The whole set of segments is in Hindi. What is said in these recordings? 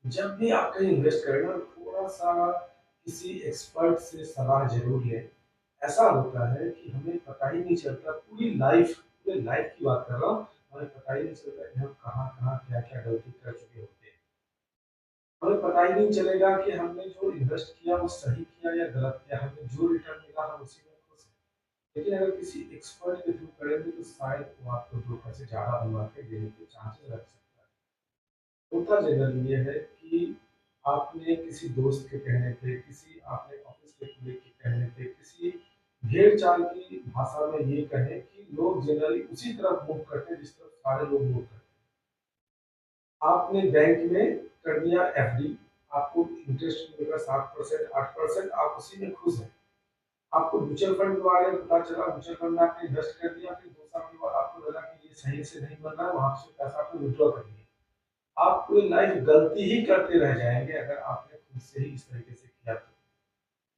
जब भी आप कहीं इन्वेस्ट करें ना थोड़ा-सा किसी एक्सपर्ट से सलाह ज़रूर लें। ऐसा होता है कि हमें पता ही नहीं चलता पूरी लाइफ़ की बात कर रहा हूँ, हमें पता ही नहीं चलता कि हम कहाँ-कहाँ, क्या-क्या गलती कर चुके होते हैं। हमें पता ही नहीं चलेगा कि हमने जो इन्वेस्ट किया वो सही किया या गलत किया, हमें जो रिटर्न मिला हम उसी में खुश हैं। लेकिन अगर किसी एक्सपर्ट के थ्रू करेंगे तो शायद वो आपको 2 पैसे ज़्यादा बनवा के देने के चांसेस रख सकता है। होता जनरली ये है कि आपने किसी दोस्त के कहने पे, किसी आपने ऑफ़िस के कलीग के कहने पे, किसी भेड़-चाल की भाषा में ये कहें कि लोग जनरली उसी तरफ मूव करते हैं जिस तरफ सारे लोग मूव करते हैं। आपने बैंक में कर दिया एफडी, आपको इंटरेस्ट मिलेगा 7% 8% आप उसी में खुश हैं। आपको म्यूचुअल फंड के बारे में पता चला, म्यूचुअल फंड में आपने इन्वेस्ट कर दिया, फिर 2 साल के बाद आपको लगा कि ये सही से नहीं बन रहा है, वहाँ से पैसा आपने विथड्रॉ कर लिया। आप पूरी लाइफ गलती ही करते रह जाएँगे अगर आपने खुद से ही इस तरीके से किया तो।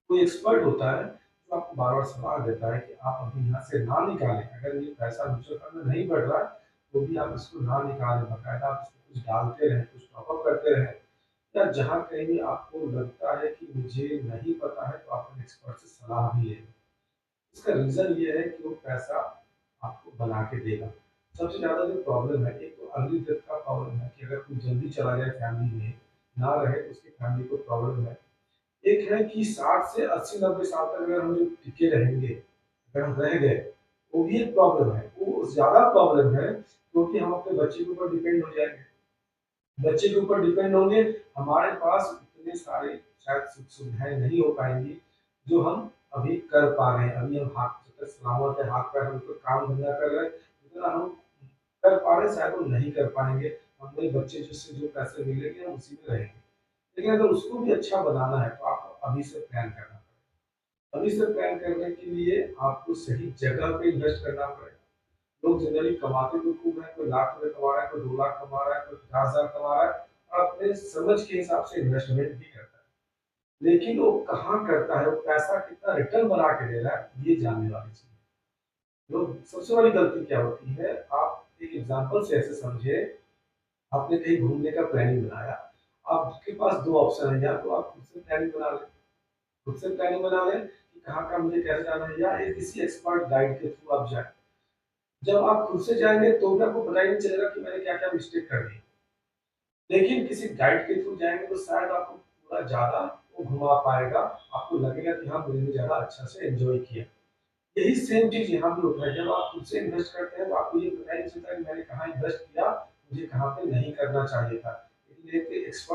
कोई एक्सपर्ट होता है जो आपको बार-बार सलाह देता है कि आप अभी यहाँ से ना निकालें, अगर ये पैसा म्यूचुअल फंड में नहीं बढ़ रहा है, तो भी आप इसको ना निकालें, बाकायदा आप इसमें कुछ डालते रहें, कुछ टॉप अप करते रहें। या जहाँ कहीं भी आपको लगता है कि मुझे नहीं पता है, तो आप अपने एक्सपर्ट से सलाह भी लें। इसका रीज़न ये है कि वो पैसा आपको बना के देगा। सबसे ज़्यादा जो प्रॉब्लम है, एक तो अर्ली डेथ का प्रॉब्लम है कि अगर कोई जल्दी चला जाए फैमिली में, ना रहे तो उसकी फैमिली को प्रॉब्लम है। एक है कि 60 से 80-90 साल तक अगर हम जो टिके रहेंगे, अगर हम रह गए, वो भी एक प्रॉब्लम है। वो ज़्यादा प्रॉब्लम है क्योंकि हम अपने बच्चे के ऊपर डिपेंड हो जाएँगे। बच्चे के ऊपर डिपेंड होंगे, हमारे पास इतने सारे शायद सुख-सुविधाएँ नहीं हो पाएँगी, जो हम अभी कर पा रहे हैं। अभी हम हाथ जब तक सलामत है, हाथ-पैर हम तो काम-धंधा कर रहे हैं, जितना हम कर पा रहे हैं शायद वो नहीं कर पाएँगे। हमारे बच्चे जिससे जो पैसे मिलेंगे हम उसी में रहेंगे। लेकिन अगर उसको भी अच्छा बनाना है, तो आपको अभी से प्लान करना पड़ेगा। अभी से प्लान करने के लिए आपको सही जगह पे इन्वेस्ट करना पड़ेगा। लोग जनरली कमाते तो खूब हैं, कोई लाख रुपए कमा रहा है, कोई 2 लाख कमा रहा है, कोई 50,000 कमा रहा है और अपने समझ के हिसाब से इन्वेस्टमेंट भी करता है। लेकिन वो कहाँ करता है, वो पैसा कितना रिटर्न बना के दे रहा है, ये जानने वाली चीज़ है। लोग सबसे बड़ी गलती क्या होती है, आप एक एग्ज़ाम्पल से ऐसे समझिए, आपने कहीं घूमने का प्लानिंग बनाया, आपके पास 2 ऑप्शन है, या तो आप खुद से प्लानिंग बना लें, खुद से प्लानिंग बना लें कि कहाँ-कहाँ मुझे कैसे जाना है, या एक किसी एक्सपर्ट गाइड के थ्रू आप जाएँ। जब आप खुद से जाएँगे तो भी आपको पता ही नहीं चलेगा कि मैंने क्या-क्या मिस्टेक कर दी। लेकिन किसी गाइड के थ्रू जाएँगे तो शायद आपको पूरा ज़्यादा वो घुमा पाएगा, आपको लगेगा कि हाँ, मैंने ज़्यादा अच्छा से एन्जॉय किया। यही सेम चीज़ यहाँ भी होता है, जब आप खुद से इन्वेस्ट करते हैं तो आपको ये पता ही नहीं चलता कि मैंने कहाँ इन्वेस्ट किया, मुझे कहाँ पे नहीं करना चाहिए था। लेकिन एक एक्सपर्ट